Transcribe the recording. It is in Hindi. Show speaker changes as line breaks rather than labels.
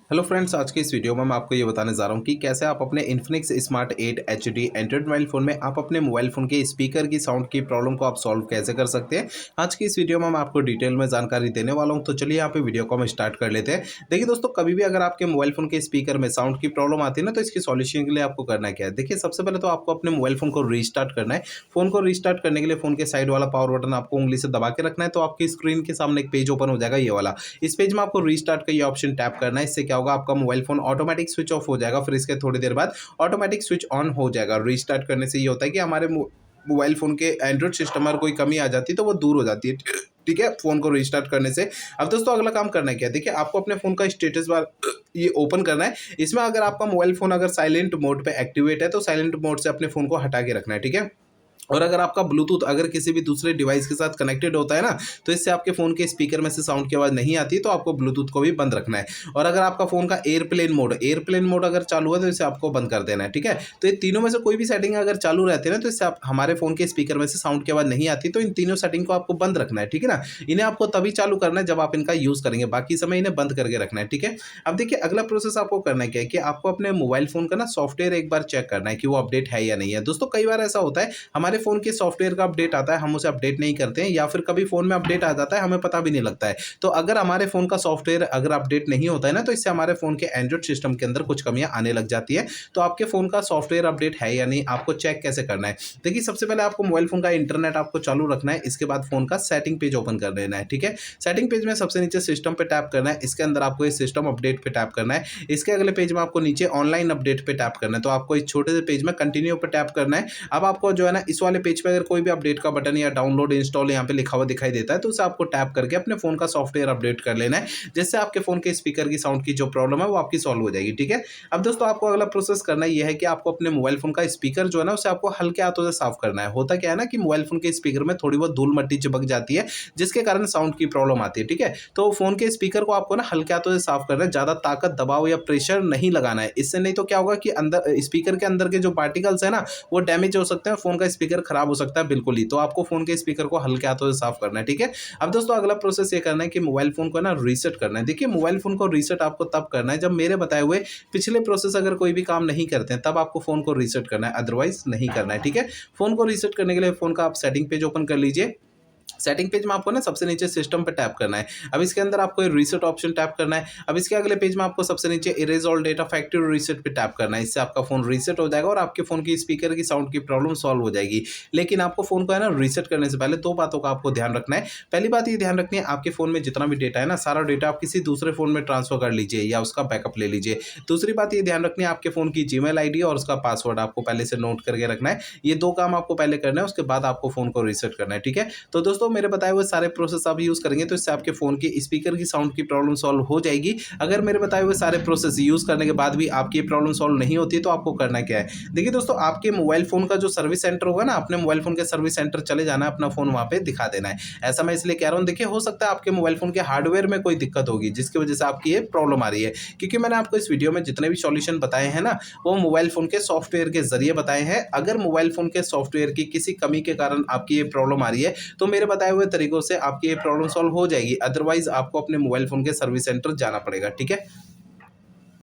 हेलो फ्रेंड्स, आज के इस वीडियो में मैं आपको ये बताने जा रहा हूँ कि कैसे आप अपने Infinix smart 8 HD Android mobile phone में आप अपने मोबाइल फ़ोन के स्पीकर की साउंड की प्रॉब्लम को आप सॉल्व कैसे कर सकते हैं। आज की इस वीडियो में मैं आपको डिटेल में जानकारी देने वाला हूँ, तो चलिए यहाँ पे वीडियो को हम स्टार्ट कर लेते हैं। देखिए दोस्तों, कभी भी अगर आपके मोबाइल फ़ोन के स्पीकर में साउंड की प्रॉब्लम आती है ना, तो इसकी सॉल्यूशन के लिए आपको करना क्या है। देखिए, सबसे पहले तो आपको अपने मोबाइल फ़ोन को रीस्टार्ट करना है। फ़ोन को रीस्टार्ट करने के लिए फ़ोन के साइड वाला पावर बटन आपको उंगली से दबा के रखना है, तो आपकी स्क्रीन के सामने एक पेज ओपन हो जाएगा, ये वाला। इस पेज में आपको रीस्टार्ट का ये ऑप्शन टैप करना है। इससे क्या होगा, आपका mobile phone automatic switch off हो जाएगा, फिर इसके थोड़ी देर बाद ऑटोमेटिक स्विच ऑन हो जाएगा। रीस्टार्ट करने से ये होता है कि हमारे मोबाइल फ़ोन के एंड्रॉइड सिस्टम में कोई कमी आ जाती है तो वो दूर हो जाती है। ठीक है, फ़ोन को रीस्टार्ट करने से। अब दोस्तों, अगला काम करना है क्या, देखिए आपको अपने फ़ोन का स्टेटस बार ये ओपन करना है। इसमें अगर आपका मोबाइल फ़ोन अगर साइलेंट मोड पे एक्टिवेट है, तो साइलेंट मोड से अपने फ़ोन को हटा के रखना है। ठीक है। और अगर आपका ब्लूटूथ अगर किसी भी दूसरे डिवाइस के साथ कनेक्टेड होता है ना, तो इससे आपके फ़ोन के स्पीकर में से साउंड की आवाज़ नहीं आती है, तो आपको ब्लूटूथ को भी बंद रखना है। और अगर आपका फ़ोन का एयरप्लेन मोड अगर चालू है, तो इसे आपको बंद कर देना है। ठीक है। तो ये तीनों में से कोई भी सेटिंग अगर चालू रहती है ना, तो इससे आप हमारे फ़ोन के स्पीकर में से साउंड की आवाज़ नहीं आती, तो इन तीनों सेटिंग को आपको बंद रखना है। ठीक है ना। इन्हें आपको तभी चालू करना है जब आप इनका यूज़ करेंगे, बाकी समय इन्हें बंद करके रखना है। ठीक है। अब देखिए, अगला प्रोसेस आपको करना है क्या है कि आपको अपने मोबाइल फ़ोन का ना सॉफ्टवेयर एक बार चेक करना है कि वो अपडेट है या नहीं है। दोस्तों, कई बार ऐसा होता है हमारे फ़ोन के सॉफ्टवेयर का अपडेट आता है, हम उसे अपडेट नहीं करते हैं, या फिर कभी फ़ोन में अपडेट आ जाता है, हमें पता भी नहीं लगता है। तो अगर हमारे फ़ोन का सॉफ्टवेयर अगर अपडेट नहीं होता है ना, तो इससे हमारे फ़ोन के एंड्रॉइड सिस्टम के अंदर कुछ कमियाँ आने लग जाती है। तो आपके फ़ोन का सॉफ्टवेयर अपडेट है या नहीं, आपको चेक कैसे करना है। देखिए, सबसे पहले आपको मोबाइल फ़ोन का इंटरनेट आपको चालू रखना है, इसके बाद फ़ोन का सेटिंग पेज ओपन कर लेना है। ठीक है। सेटिंग पेज में सबसे नीचे सिस्टम पे टैप करना है, इसके अंदर आपको इस सिस्टम अपडेट पे टैप करना है। इसके अगले पेज में आपको नीचे ऑनलाइन अपडेट पे टैप करना है, तो आपको इस छोटे से पेज में कंटिन्यू पे टैप करना है। अब आपको जो है ना, इस वाले पेज पे अगर कोई भी अपडेट का बटन या डाउनलोड इंस्टॉल यहाँ पे लिखा हुआ दिखाई देता है, तो उसे आपको टैप करके अपने फ़ोन का सॉफ्टवेयर अपडेट कर लेना है, जिससे आपके फ़ोन के स्पीकर की साउंड की जो प्रॉब्लम है वो आपकी सॉल्व हो जाएगी। ठीक है। अब दोस्तों, आपको अगला प्रोसेस करना ये है कि आपको अपने मोबाइल फ़ोन का स्पीकर जो है ना, उसे आपको हल्के हाथों से साफ करना है। होता क्या है ना कि मोबाइल फ़ोन के स्पीकर में थोड़ी बहुत धूल मिट्टी चिपक जाती है, जिसके कारण साउंड की प्रॉब्लम आती है। ठीक है। तो फ़ोन के स्पीकर को आपको ना हल्के हाथों से साफ करना है, ज़्यादा ताकत, दबाव या प्रेशर नहीं लगाना है। इससे नहीं तो क्या होगा कि अंदर स्पीकर के अंदर के जो पार्टिकल्स है ना, वो डैमेज हो सकते हैं, फ़ोन का स्पीकर खराब हो सकता है बिल्कुल ही। तो आपको फ़ोन के स्पीकर को हल्के हाथों से साफ करना है। ठीक है। अब दोस्तों, अगला प्रोसेस ये करना है कि मोबाइल फ़ोन को ना रीसेट करना है। देखिए, मोबाइल फ़ोन को रीसेट आपको तब करना है जब मेरे बताए हुए पिछले प्रोसेस अगर कोई भी काम नहीं करते हैं, तब आपको फ़ोन को रीसेट करना है, अदरवाइज़ नहीं करना है। ठीक है। फ़ोन को रीसेट करने के लिए फ़ोन का आप सेटिंग पेज ओपन कर लीजिए। सेटिंग पेज में आपको ना सबसे नीचे सिस्टम पे टैप करना है। अब इसके अंदर आपको रीसेट ऑप्शन टैप करना है। अब इसके अगले पेज में आपको सबसे नीचे erase all data factory reset पे टैप करना है। इससे आपका फ़ोन रीसेट हो जाएगा और आपके फ़ोन की स्पीकर की साउंड की प्रॉब्लम सॉल्व हो जाएगी। लेकिन आपको फ़ोन को है ना रीसेट करने से पहले दो बातों का आपको ध्यान रखना है। पहली बात ये ध्यान रखनी है, आपके फ़ोन में जितना भी डेटा है ना, सारा डेटा आप किसी दूसरे फ़ोन में ट्रांसफ़र कर लीजिए या उसका बैकअप ले लीजिए। दूसरी बात ये ध्यान रखनी है, आपके फ़ोन की जीमेल आईडी और उसका पासवर्ड आपको पहले से नोट करके रखना है। ये दो काम आपको पहले करना है, उसके बाद आपको फ़ोन को रीसेट करना है। ठीक है। तो दोस्तों, मेरे बताए हुए सारे प्रोसेस आप यूज़ करेंगे, तो इससे आपके फ़ोन के स्पीकर की साउंड की प्रॉब्लम सॉल्व हो जाएगी। अगर मेरे बताए हुए सारे प्रोसेस यूज़ करने के बाद भी आपकी ये प्रॉब्लम सॉल्व नहीं होती है, तो आपको करना क्या है। देखिए दोस्तों, आपके मोबाइल फ़ोन का जो सर्विस सेंटर होगा ना, अपने मोबाइल फ़ोन के सर्विस सेंटर चले जाना है, अपना फ़ोन वहाँ पे दिखा देना है। ऐसा मैं इसलिए कह रहा हूँ, देखिए हो सकता है आपके मोबाइल फ़ोन के हार्डवेयर में कोई दिक्कत होगी, जिसकी वजह से आपकी ये प्रॉब्लम आ रही है। क्योंकि मैंने आपको इस वीडियो में जितने भी सॉल्यूशन बताए हैं ना, वो मोबाइल फ़ोन के सॉफ्टवेयर के ज़रिए बताए हैं। अगर मोबाइल फ़ोन के सॉफ्टवेयर की किसी कमी के कारण आपकी ये प्रॉब्लम आ रही है, तो मेरे बताए हुए तरीकों से आपकी ये प्रॉब्लम सॉल्व हो जाएगी। अदरवाइज़ आपको अपने मोबाइल फ़ोन के सर्विस सेंटर जाना पड़ेगा। ठीक है।